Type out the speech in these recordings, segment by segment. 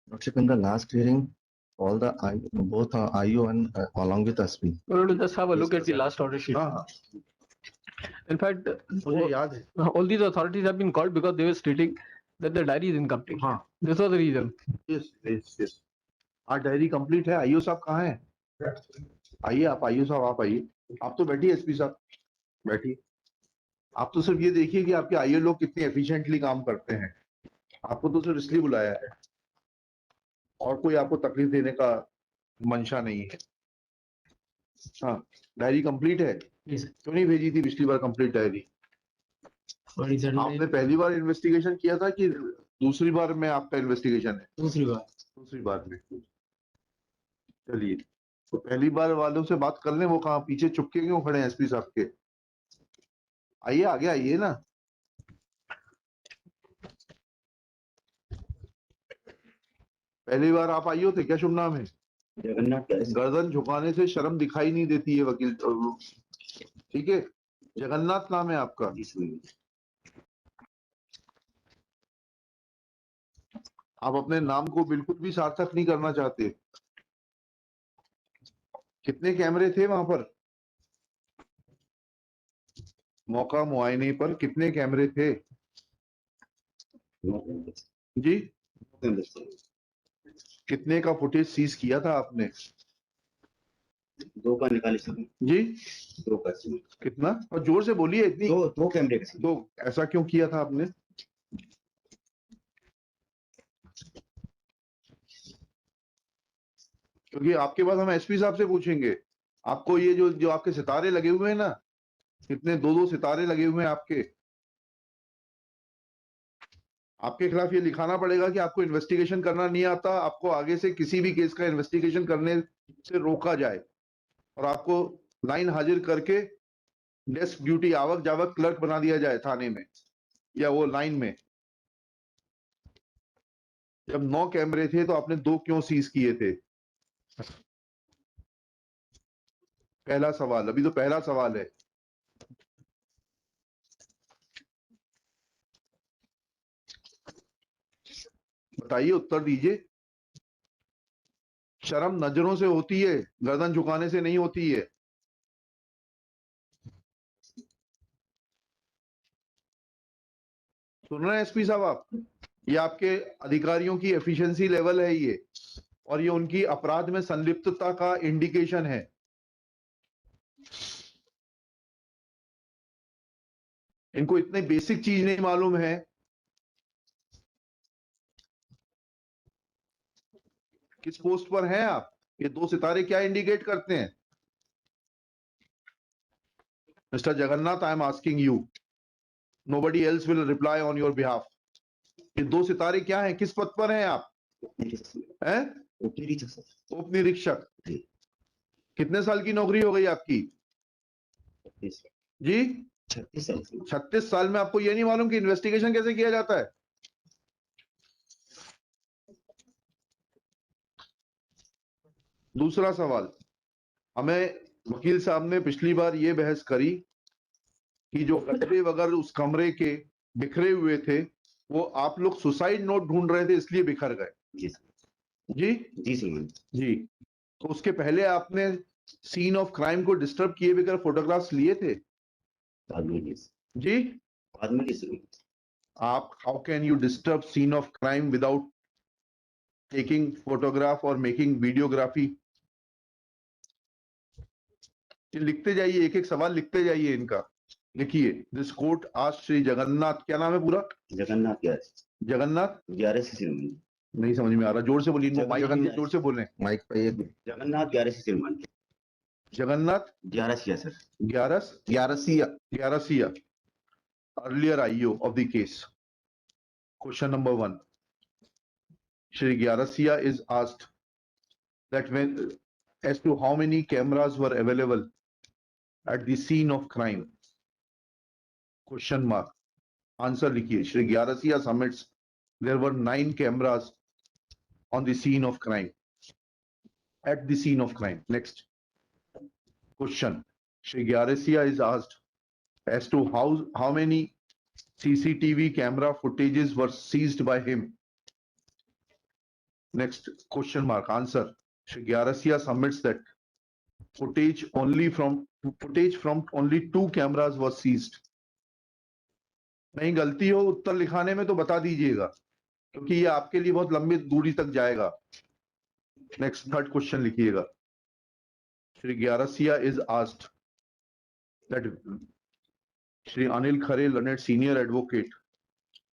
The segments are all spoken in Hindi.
Lordship, in the last hearing, all the both IO and along with SP. We're going to just have a look at the last order sheet. In fact, मुझे याद है all these authorities have been called because they were stating that the diary is incomplete. हाँ This was the reason. Yes आज डायरी कंप्लीट है। आईओ साहब कहाँ हैं? आइए आप, आईओ साहब आप आइए। आप तो बैठिए एसपी साहब, बैठिए। आप तो सिर्फ ये देखिए कि आपके आईओ लोग कितने एफिशिएंटली काम करते हैं। आपको तो सिर्फ इसलिए बुलाया है और कोई आपको तकलीफ देने का मंशा नहीं है। हाँ, डायरी कंप्लीट है। क्यों नहीं भेजी थी पिछली बार कंप्लीट डायरी? आपने पहली बार इन्वेस्टिगेशन किया था कि दूसरी बार में आपका इन्वेस्टिगेशन है? दूसरी बार में। चलिए, तो पहली बार वालों से बात कर लें। वो कहाँ पीछे चुपके क्यों खड़े हैं एसपी साहब के? आइए आगे आइए ना। पहली बार आप आइए थे क्या? शुभ नाम है? गर्दन झुकाने से शर्म दिखाई नहीं देती है वकील। ठीक है, जगन्नाथ नाम है आपका। आप अपने नाम को बिल्कुल भी सार्थक नहीं करना चाहते। कितने कैमरे थे वहां पर? मौका मुआयने पर कितने कैमरे थे जी? कितने का फुटेज सीज किया था आपने? 2 का निकाले सर जी? 2 का। कितना? और जोर से बोलिए। इतनी 2 कैमरे का। तो ऐसा क्यों किया था आपने? क्योंकि आपके पास हम एसपी साहब से पूछेंगे। आपको ये जो आपके सितारे लगे हुए हैं ना, कितने 2-2 सितारे लगे हुए हैं आपके खिलाफ ये लिखाना पड़ेगा कि आपको इन्वेस्टिगेशन करना नहीं आता, आपको आगे से किसी भी केस का इन्वेस्टिगेशन करने से रोका जाए और आपको लाइन हाजिर करके डेस्क ड्यूटी आवक जावक क्लर्क बना दिया जाए थाने में या वो लाइन में। जब 9 कैमरे थे तो आपने 2 क्यों सीज किए थे? पहला सवाल, अभी तो पहला सवाल है। बताइए, उत्तर दीजिए। शर्म नजरों से होती है, गर्दन झुकाने से नहीं होती है। सुन रहे हैं एसपी साहब आप? ये आपके अधिकारियों की एफिशिएंसी लेवल है ये, और ये उनकी अपराध में संलिप्तता का इंडिकेशन है। इनको इतनी बेसिक चीज नहीं मालूम है। किस पोस्ट पर हैं आप? ये 2 सितारे क्या इंडिकेट करते हैं? Mister Jagannath, I am asking you, nobody else will reply on your behalf. ये 2 सितारे क्या हैं? किस पद पर हैं आप? हैं? उप निरीक्षक। कितने साल की नौकरी हो गई आपकी जी? 36 साल में आपको ये नहीं मालूम कि इन्वेस्टिगेशन कैसे किया जाता है? दूसरा सवाल, हमें वकील साहब ने पिछली बार ये बहस करी कि जो गड्ढे वगैरह उस कमरे के बिखरे हुए थे, वो आप लोग सुसाइड नोट ढूंढ रहे थे इसलिए बिखर गए। जी जी सर। जी। तो उसके पहले आपने सीन ऑफ क्राइम को डिस्टर्ब किए बगैर फोटोग्राफ्स लिए थे जी? बाद में सर। आप, how can you disturb scene of crime without taking photograph और मेकिंग वीडियोग्राफी? लिखते जाइए, एक एक सवाल लिखते जाइए इनका। लिखिए, दिस कोर्ट आज श्री जगन्नाथ, क्या नाम है पूरा? जगन्नाथ 11 से सिरमन। नहीं समझ में आ रहा, जोर से बोलिए। जगन्नाथ जोर से बोलें, माइक पे जगन्नाथ 11 से सिरमन। जगन्नाथ 11 सिया सर। 11 सिया, earlier IO of the case. Question number 1. Shri Gyarasiya is asked that as to how many cameras were available at the scene of crime. Question mark. Answer likhiye. Shri Gyarasiya submits there were 9 cameras on the scene of crime. At the scene of crime. Next. Question. Shri Gyarasiya is asked as to how many CCTV camera footages were seized by him. Next question mark answer. Shri Gyarasiya submits that footage from only 2 cameras was seized. नहीं गलती हो उत्तर लिखाने में तो बता दीजिएगा क्योंकि ये आपके लिए बहुत लंबी दूरी तक जाएगा. नेक्स्ट थर्ड क्वेश्चन लिखिएगा. Shri Gyarsiya is asked that Shri Anil Khare learned senior advocate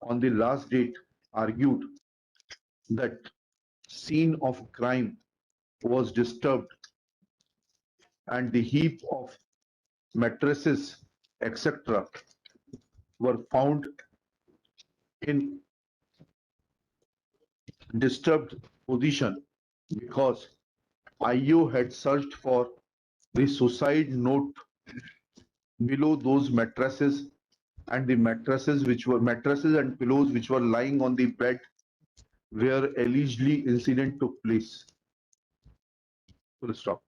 on the last date argued that scene of crime was disturbed and the heap of mattresses etc were found in disturbed position because IO had searched for the suicide note below those mattresses and the mattresses and pillows which were lying on the bed where allegedly incident took place. Full stop.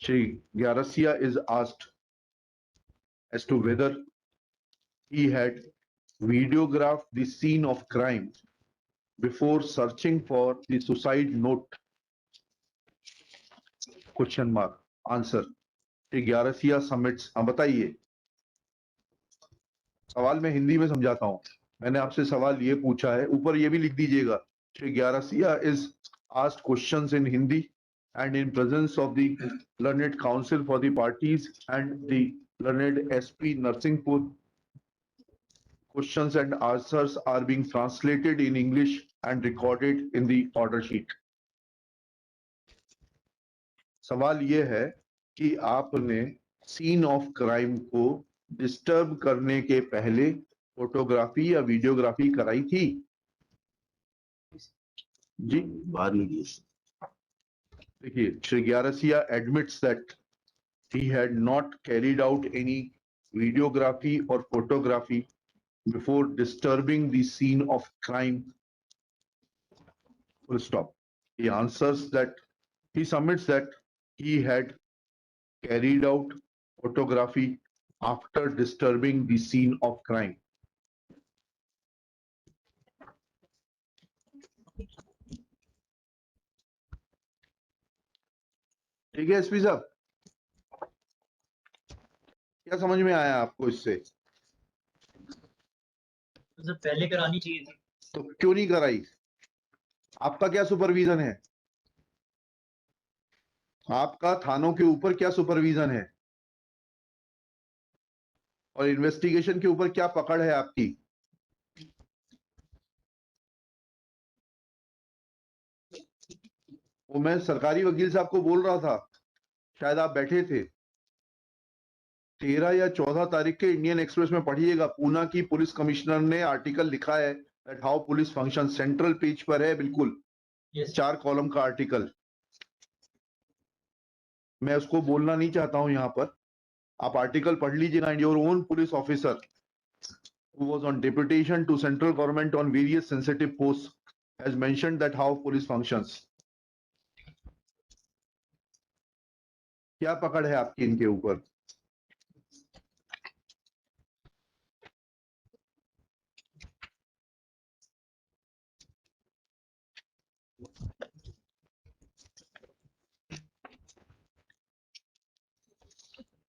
Shri Gyarasiya is asked as to whether he had videographed the scene of crime before searching for the suicide note. Question mark. Answer. Shri Gyarasiya submits. बताइए. सवाल मैं हिंदी में समझाता हूं. मैंने आपसे सवाल ये पूछा है, ऊपर ये भी लिख दीजिएगा. Shri Gyarsiya is asked questions in Hindi and in presence of the learned counsel for the parties and the learned SP Narsingpur. Questions and answers are being translated in English and recorded in the order sheet. सवाल ये है कि आपने सीन ऑफ क्राइम को डिस्टर्ब करने के पहले फोटोग्राफी या वीडियोग्राफी कराई थी जी. बाद में की. देखिए, Shri ग्यारसिया admits that he had not carried out any videography or photography before disturbing the scene of crime. Full stop. He answers that he submits that he had carried out photography after disturbing the scene of crime. ठीक है एसपी साहब, क्या समझ में आया आपको इससे? तो पहले करानी चाहिए थी तो क्यों नहीं कराई? आपका क्या सुपरविजन है? आपका थानों के ऊपर क्या सुपरविजन है और इन्वेस्टिगेशन के ऊपर क्या पकड़ है आपकी? वो मैं सरकारी वकील साहब को बोल रहा था, शायद आप बैठे थे. 13 या 14 तारीख के इंडियन एक्सप्रेस में पढ़िएगा, पूना की पुलिस कमिश्नर ने आर्टिकल लिखा है that how police function. Central page पर है बिल्कुल. yes. 4 कॉलम का आर्टिकल. मैं उसको बोलना नहीं चाहता हूं यहां पर. आप आर्टिकल पढ़ लीजिएगा. And your own police officer who was on deputation to central government on various sensitive posts has mentioned that how police functions. क्या पकड़ है आपकी इनके ऊपर?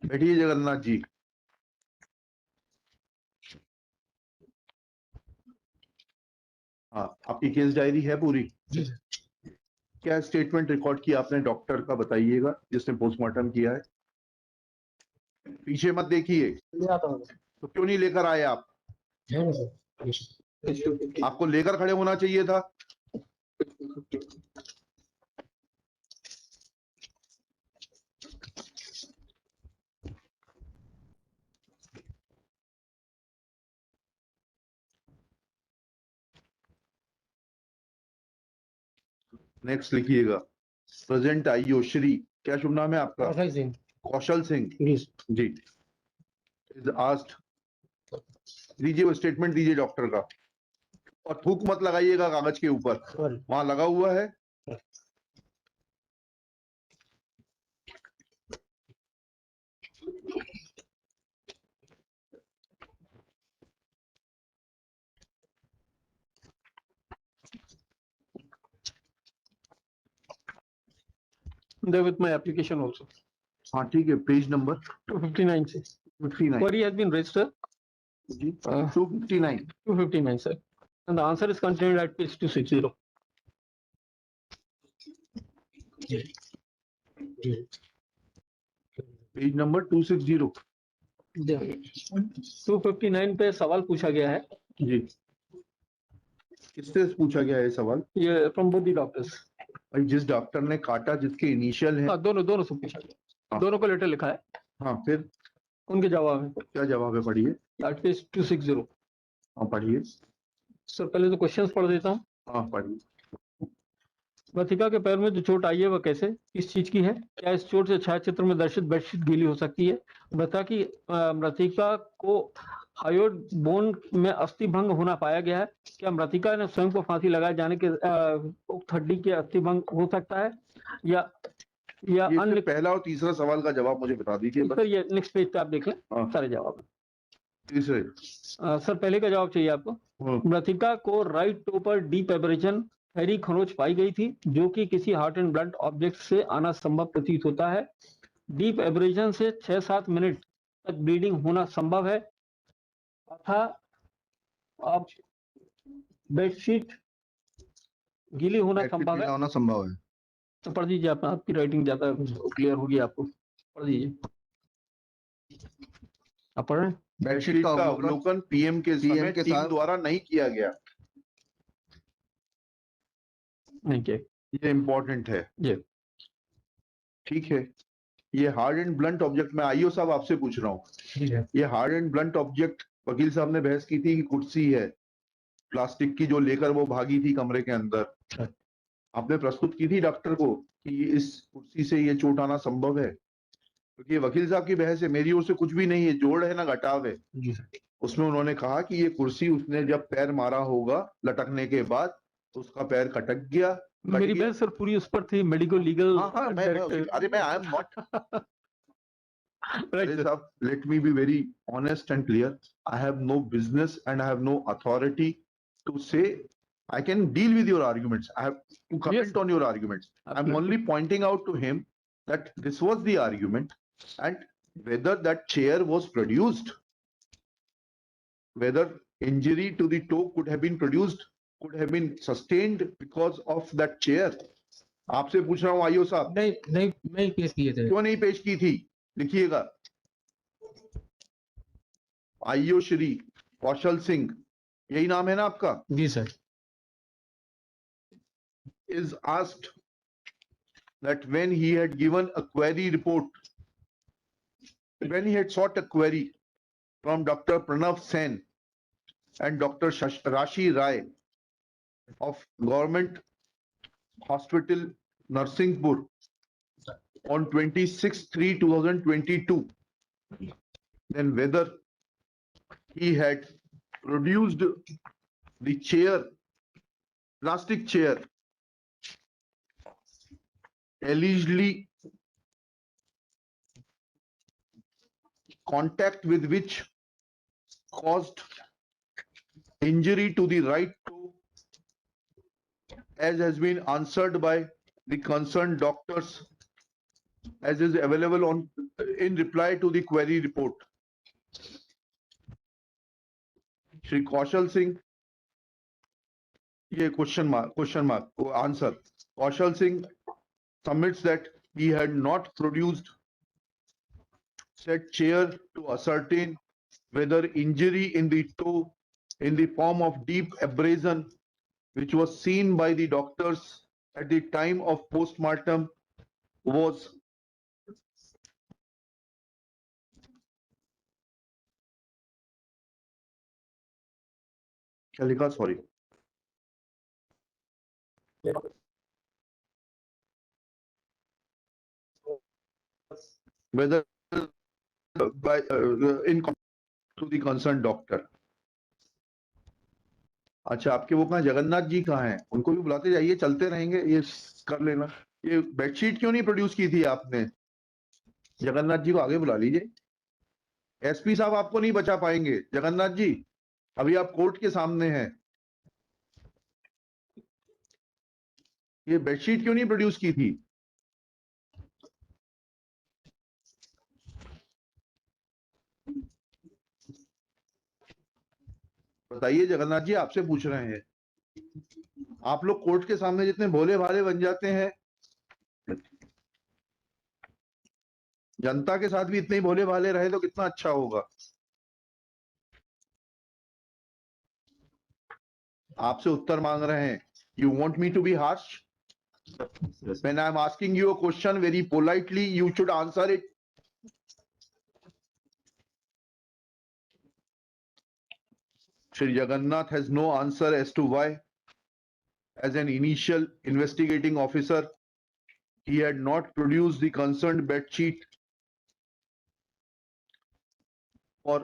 बैठिए जगन्नाथ जी. हाँ, आपकी केस डायरी है पूरी? क्या स्टेटमेंट रिकॉर्ड किया आपने डॉक्टर का, बताइएगा, जिसने पोस्टमार्टम किया है. पीछे मत देखिए. तो क्यों नहीं लेकर आए आप? आपको लेकर खड़े होना चाहिए था. नेक्स्ट लिखिएगा. प्रेजेंट आईओ श्री, क्या शुभ नाम है आपका? कौशल सिंह जी. Is asked. दीजिए वो स्टेटमेंट दीजिए डॉक्टर का, और थूक मत लगाइएगा कागज के ऊपर, वहां लगा हुआ है. there with my application also. हाँ ठीक है, पेज नंबर 259 से 59 query has been raised, sir. जी 259 259, sir. And the answer is contained at page 260. Page number 260 259 पे सवाल पूछा गया है, जी। किससे पूछा गया है सवाल? ये फ्रॉम बोथ द डॉक्टर्स। भाई जिस डॉक्टर ने काटा, जिसके इनिशियल है, हाँ, दोनों से पूछा गया, हाँ। दोनों को लेटर लिखा है, हाँ फिर उनके जवाब है क्या जवाब है? पढ़िए। at page 260. हाँ पढ़िए। सर पहले तो क्वेश्चंस पढ़ देता हूँ। हाँ पढ़िए। मृतिका के पैर में जो चोट आई है वह कैसे, किस चीज की है? क्या इस चोट से छायाचित्र में दर्शित बेडशीट गीली हो सकती है? मृतिका को हायोड बोन में अस्थि भंग होना पाया गया है। क्या मृतिका ने स्वयं को फांसी लगाए जाने के उक्त हड्डी के अस्थि भंग हो सकता है या ये अन्य? पहला और तीसरा सवाल का जवाब मुझे बता दीजिए बस। सर ये नेक्स्ट पेज पे आप देख लें, हाँ। सारे जवाब। तीसरे सर पहले का जवाब चाहिए आपको। मृतिका को राइट टो पर डीप एब्रेजन गहरी खरोंच पाई गई थी, जो कि किसी हार्ट एंड ब्लड ऑब्जेक्ट से आना संभव प्रतीत होता है। डीप एब्रेजन से 6-7 मिनट तक ब्लीडिंग होना संभव है तथा अब बेडशीट गीली होना संभव है। होना संभव है। तो पढ़ दीजिए आप, आपकी राइटिंग ज्यादा क्लियर होगी, आपको पढ़ दीजिए। आप पढ़ रहे हैं? बेडशीट का अवलोकन पीएम के समय टीम द्वारा नहीं किया गया। नहीं किया। ये इम्पोर्टेंट है। जी। ठीक है, ये हार्ड एंड ब्लंट ऑब्जेक्ट, मैं आईओ साहब आपसे पूछ रहा हूँ, ये हार्ड एंड ब्लंट ऑब्जेक्ट वकील साहब ने बहस की थी कि कुर्सी है प्लास्टिक की जो लेकर वो भागी थी कमरे के अंदर। आपने प्रस्तुत की थी डॉक्टर को कि इस कुर्सी से ये चोट आना संभव है, क्योंकि ये वकील साहब की बहस है, मेरी ओर से कुछ भी नहीं है, जोड़ है ना घटाव है। उसमें उन्होंने कहा कि ये कुर्सी उसने जब पैर मारा होगा लटकने के बाद तो उसका पैर कटक गया। मेरी बहस सर पूरी उस पर थी, मेडिकल लीगल। अरे मैं आई एम नॉट साहब, let me be very honest and clear, I have no business and I have no authority to say I can deal with your arguments. I have to comment on your arguments. I'm only pointing out to him that this was the argument and whether that chair was produced, whether injury to the toe could have been produced, could have been sustained because of that chair. आपसे पूछ रहा हूँ आईओ साहब। नहीं पेश किए थे। क्यों नहीं पेश की थी? लिखिएगा। आईओ श्री कौशल सिंह, यही नाम है ना आपका? जी sir. is asked that when he had given a query report, when he had sought a query from Dr. Pranav Sen and Dr. Rashi Rai of Government Hospital Narsinghpur on 26/3/2022, then whether he had produced the chair, plastic chair, allegedly contact with which caused injury to the right toe, as has been answered by the concerned doctors, as is available on in reply to the query report. Shri Kaushal Singh, ये question mark answer. Kaushal Singh submits that he had not produced said chair to ascertain whether injury in the toe in the form of deep abrasion, which was seen by the doctors at the time of postmortem, was क्या लिखा? Sorry, whether by in to the concerned doctor. अच्छा, आपके वो कहाँ, जगन्नाथ जी कहाँ हैं? उनको भी बुलाते जाइए, चलते रहेंगे, ये कर लेना। ये बेडशीट क्यों नहीं प्रोड्यूस की थी आपने? जगन्नाथ जी को आगे बुला लीजिए। एसपी साहब आपको नहीं बचा पाएंगे। जगन्नाथ जी, अभी आप कोर्ट के सामने हैं, ये बेडशीट क्यों नहीं प्रोड्यूस की थी? बताइए जगन्नाथ जी, आपसे पूछ रहे हैं। आप लोग कोर्ट के सामने जितने भोले भाले बन जाते हैं, जनता के साथ भी इतने ही भोले भाले रहे तो कितना अच्छा होगा। आपसे उत्तर मांग रहे हैं। You want me to be harsh? Yes, When I'm asking you a question very politely, you should answer it. Shri Jagannath has no answer as to why, as an initial investigating officer, he had not produced the concerned bed sheet for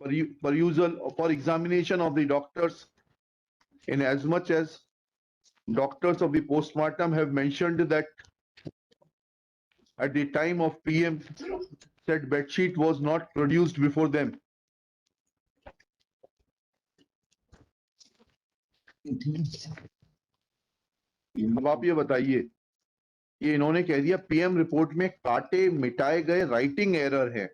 perusal or for examination of the doctors, in as much as doctors of the postmortem have mentioned that at the time of PM, said bed sheet was not produced before them. अब आप ये बताइए, ये इन्होंने कह दिया पीएम रिपोर्ट में काटे मिटाए गए राइटिंग एरर है,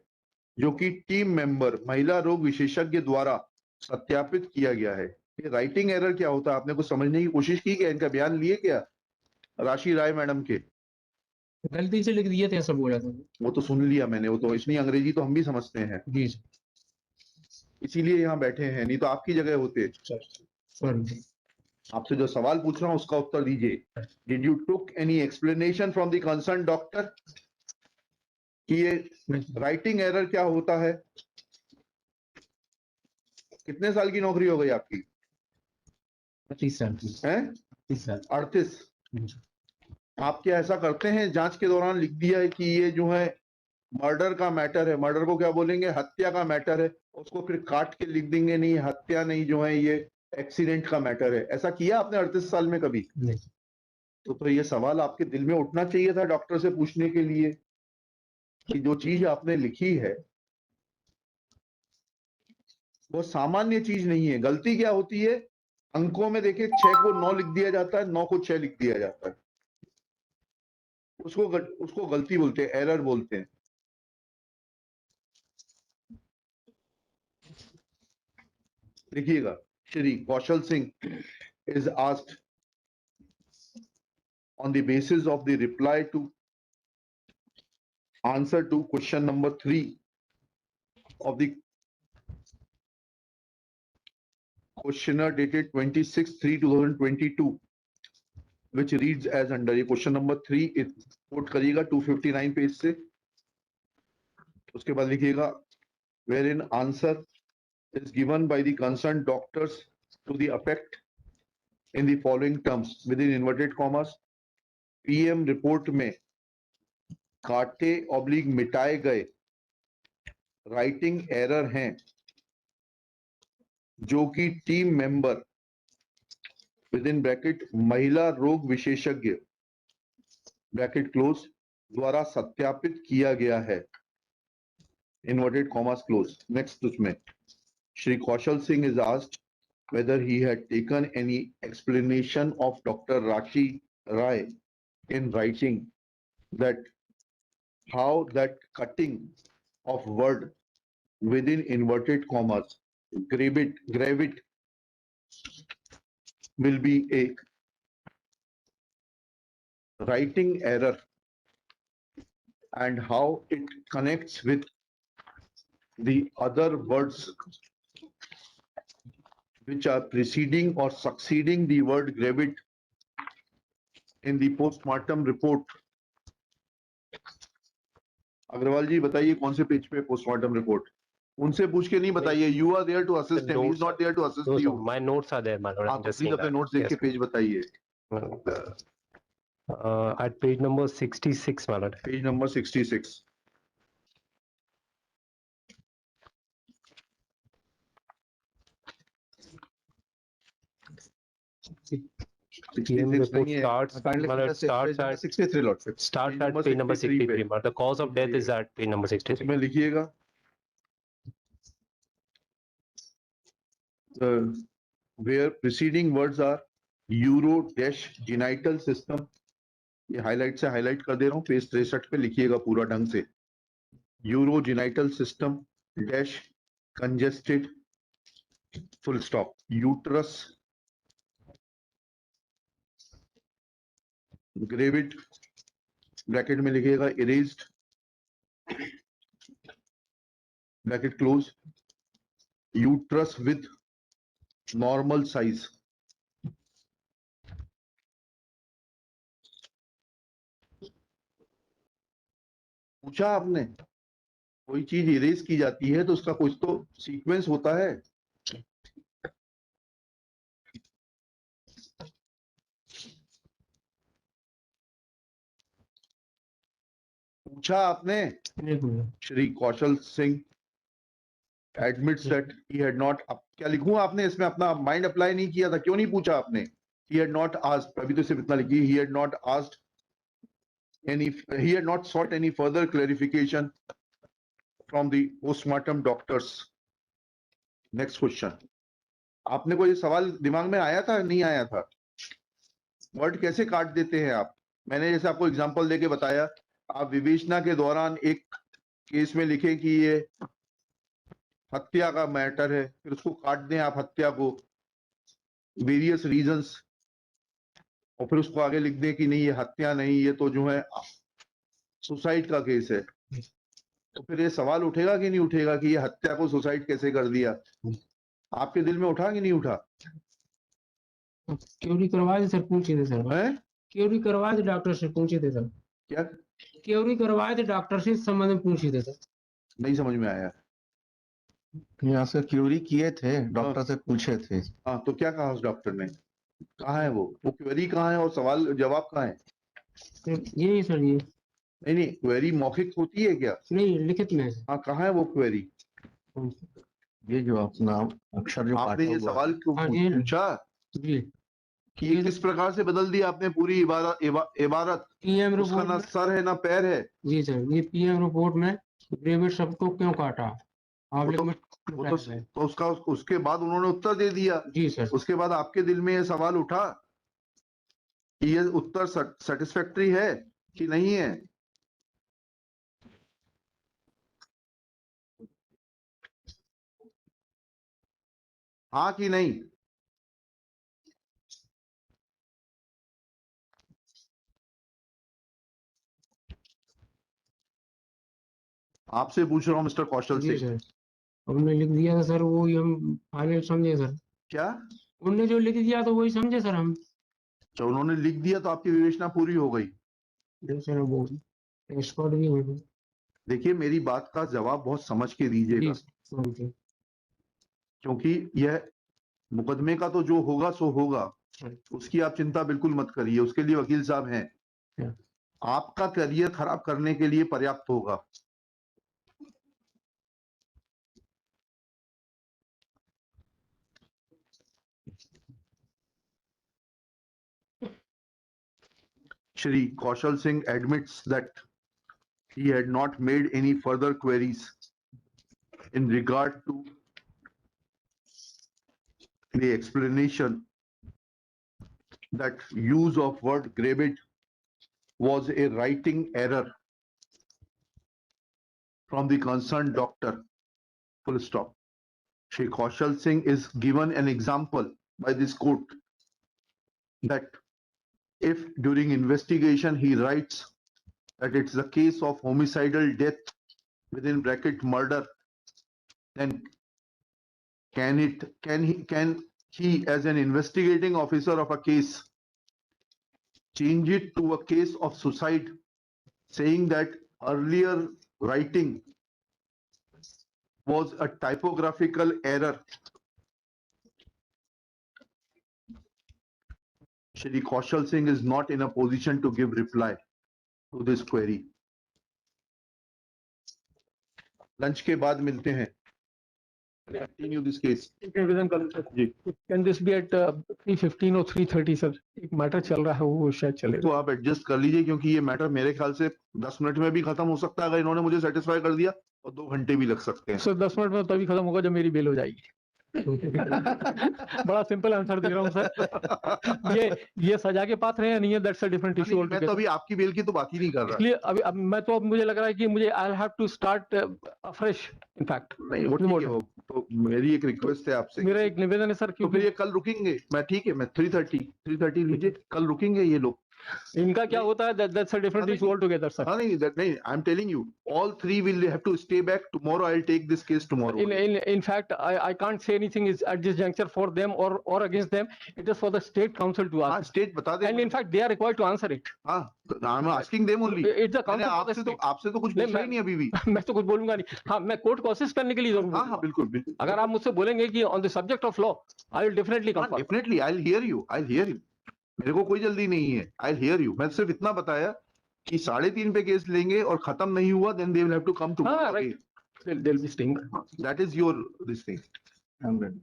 जो कि टीम मेंबर महिला रोग विशेषज्ञ द्वारा सत्यापित किया गया है। ये राइटिंग एरर क्या होता है? आपने कुछ समझने की कोशिश की क्या? इनका बयान लिए क्या राशि राय मैडम के? गलती से लिख दिए थे, ऐसा बोला था। वो तो सुन लिया मैंने, वो तो इसमें अंग्रेजी तो हम भी समझते हैं, जी इसीलिए यहाँ बैठे हैं, नहीं तो आपकी जगह होते। सॉरी। आपसे जो सवाल पूछ रहा हूँ उसका उत्तर दीजिए। Did you took any explanation from the concern doctor कि ये राइटिंग एरर क्या होता है? कितने साल की नौकरी हो गई आपकी? 30 साल की। हैं? 30 साल। 38। आप क्या ऐसा करते हैं जांच के दौरान लिख दिया है कि ये जो है मर्डर का मैटर है, मर्डर को क्या बोलेंगे, हत्या का मैटर है, उसको फिर काट के लिख देंगे नहीं हत्या नहीं, जो है ये एक्सीडेंट का मैटर है? ऐसा किया आपने 38 साल में कभी? नहीं। तो ये सवाल आपके दिल में उठना चाहिए था डॉक्टर से पूछने के लिए कि जो चीज आपने लिखी है वो सामान्य चीज नहीं है। गलती क्या होती है? अंकों में देखिए 6 को 9 लिख दिया जाता है, 9 को 6 लिख दिया जाता है, उसको गलती बोलते हैं, एरर बोलते हैं। देखिएगा, Shri Kaushal Singh is asked on the basis of the reply to answer to question number 3 of the questionnaire dated 26/3/2022, which reads as under. ये question number 3 quote करिएगा 259 पेज से। उसके बाद लिखिएगा wherein answer is given by the concerned doctors to the effect in the following terms within inverted commas. PM report में काटे ऑब्लिक मिटाए गए राइटिंग एरर हैं, जो कि team member with in bracket महिला रोग विशेषज्ञ ब्रैकेट क्लोज द्वारा सत्यापित किया गया है, इन्वर्टेड कॉमास क्लोज। नेक्स्ट उसमें Shri Kaushal Singh is asked whether he had taken any explanation of Dr. Rashi Rai in writing that how that cutting of word within inverted commas gravit will be a writing error and how it connects with the other words which are preceding or succeeding the word gravit in the postmortem report. Agarwal ji बताइए कौन से पेज पे पोस्टमार्टम रिपोर्ट? उनसे पूछ के नहीं बताइए, you are there to assist him, he is not there to assist No, you. sir, my notes are there, my lord. आप I'm just प्लीज saying अपने that. नोट्स देख के Yes, पेज बताइए। at page number 66, my lord. Page number 66। PM report starts, my lord, starts at 63 lord। starts Page at number page number 63 63. But the cause of death is at page number 63. इसमें लिखिएगा where preceding words are euro dash genital system। ये हाईलाइट से हाईलाइट कर दे रहा हूँ, पेज 63 पे लिखिएगा पूरा ढंग से। Euro genital system dash congested full stop. Uterus, gravid, bracket में लिखिएगा erased, bracket close, uterus with normal size. पूछा आपने, कोई चीज इरेज की जाती है तो उसका कुछ तो सीक्वेंस होता है। पूछा आपने, Shri Kaushal Singh admits that he had not, अब क्या लिखूं, आपने इसमें अपना माइंड अप्लाई नहीं किया था, क्यों नहीं पूछा आपने? He had not asked, अभी तो सिर्फ इतना लिखिए, he had not asked any, he had not sought any further clarification from the postmortem doctors. Next question. आपने कोई सवाल दिमाग में आया था, नहीं आया था? वर्ड कैसे काट देते हैं आप? मैंने जैसे आपको एग्जांपल देके बताया, आप विवेचना के दौरान एक केस में लिखे कि ये हत्या का मैटर है, फिर उसको काट दें आप हत्या को, वेरियस रीजंस, और फिर उसको आगे लिख दें कि नहीं ये हत्या नहीं, ये तो जो है सुसाइड का केस है। तो फिर ये सवाल उठेगा कि नहीं उठेगा कि ये हत्या को सुसाइड कैसे कर दिया? आपके दिल में उठा कि नहीं उठा? क्योरी करवा दे सर, पूछे थे सर, है क्योरी करवा दे डॉक्टर से, पूछे थे सर, क्या? क्योरी करवा दे डॉक्टर से, इस संबंध में पूछे थे सर। नहीं समझ में आया। यहाँ से क्यूरी किए थे, डॉक्टर से पूछे थे। हाँ, तो क्या कहा उस डॉक्टर ने? कहाँ है वो क्वेरी कहाँ है और सवाल जवाब कहाँ है? यही सर, ये नहीं, क्वेरी मौखिक होती है क्या? नहीं, लिखित में है। हाँ, कहाँ है वो क्वेरी? ये जो अपना अक्षर जो आपने काटा ये हुआ सवाल क्यों हाँ, ये- पूछा जी, कि ये किस प्रकार से बदल दिया आपने पूरी इबारत? पीएम उसका रिपोर्ट ना में, सर है ना पैर है। जी सर, ये पीएम रिपोर्ट में ग्रेविड शब्द को क्यों काटा, आप वो तो उसका उसके बाद उन्होंने उत्तर दे दिया। जी सर। उसके बाद आपके दिल में ये सवाल उठा कि ये उत्तर सेटिस्फैक्टरी है कि नहीं है? हाँ कि नहीं? आपसे पूछ रहा हूं मिस्टर कौशल जी सिंह। सर, उन्होंने लिख दिया था सर, वही हम फाइनल समझे सर, क्या? उन्होंने जो लिख दिया तो वही समझे सर हम। तो उन्होंने लिख दिया तो आपकी विवेचना पूरी हो गई। जी सर, वो एक्सपर्ट भी हैं। देखिए, मेरी बात का जवाब बहुत समझ के दीजिएगा, जी सर, जी क्योंकि यह मुकदमे का तो जो होगा सो होगा, सर। उसकी आप चिंता बिल्कुल मत करिए, उसके लिए वकील साहब हैं। क्या? आपका करियर खराब करने के लिए पर्याप्त होगा। Shri Kaushal Singh admits that he had not made any further queries in regard to the explanation that use of word gravid was a writing error from the concerned doctor. Full stop. Shri Kaushal Singh is given an example by this court that if during investigation he writes that it's the case of homicidal death within bracket murder, then can he as an investigating officer of a case change it to a case of suicide, saying that earlier writing was a typographical error? Shri Kaushal Singh is not in a position to give reply to this query. Lunch के बाद मिलते हैं। Continue this case. रिवीजन कर लेते हैं। जी। कैन दिस बी एट 3:15 और 3:30 सर? एक मैटर चल रहा है, वो शायद तो चलेगा। आप एडजस्ट कर लीजिए, क्योंकि ये मैटर मेरे ख्याल से 10 मिनट में भी खत्म हो सकता है अगर इन्होंने मुझे सेटिस्फाई कर दिया, और 2 घंटे भी लग सकते हैं। सर 10 मिनट में तभी खत्म होगा जब मेरी बेल हो जाएगी। बड़ा सिंपल आंसर दे रहा हूँ सर। ये सजा के पात्र है या नहीं है, दैट्स अ डिफरेंट इशू मैं तो अभी आपकी बेल की तो बात ही नहीं कर रहा। इसलिए अभी अब मैं तो, अब मुझे लग रहा है कि मुझे I have to start afresh in fact. नहीं वो ठीक है, वो तो मेरी एक रिक्वेस्ट है आपसे। मेरा एक निवेदन है सर, तो फिर क्योंकि ये कल रुकेंगे, मैं ठीक है, मैं 3:30 लीजिए, कल रुकेंगे ये लोग। इनका क्या होता है, that's a different issue all together sir. हाँ नहीं, नहीं, I am telling you, all three will have to stay back tomorrow. I'll take this case tomorrow. In fact, I can't say anything is at this juncture for them or against them. It is for the state council to हाँ, ask. state बता दे। And in fact, they are required to answer it. हाँ, I'm asking them only. It's the council for the state. आपसे तो कुछ पूछा ही नहीं अभी भी। मैं तो कुछ बोलूंगा नहीं। हाँ, मैं कोर्ट को असिस्ट करने के लिए जरूर। हाँ, बिल्कुल, बिल्कुल। अगर आप मुझसे बोलेंगे कि on the subject of law, I will definitely come forward. Definitely, I'll hear you. I'll hear you. मेरे को कोई जल्दी नहीं है। I'll hear you. मैं सिर्फ इतना बताया कि 3:30 पे केस लेंगे और खत्म नहीं हुआ, then they will have to come to. हाँ, right. They'll be staying. That is your this thing. I'm ready.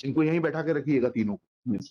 इनको यहीं बैठा के रखिएगा तीनों। Yes.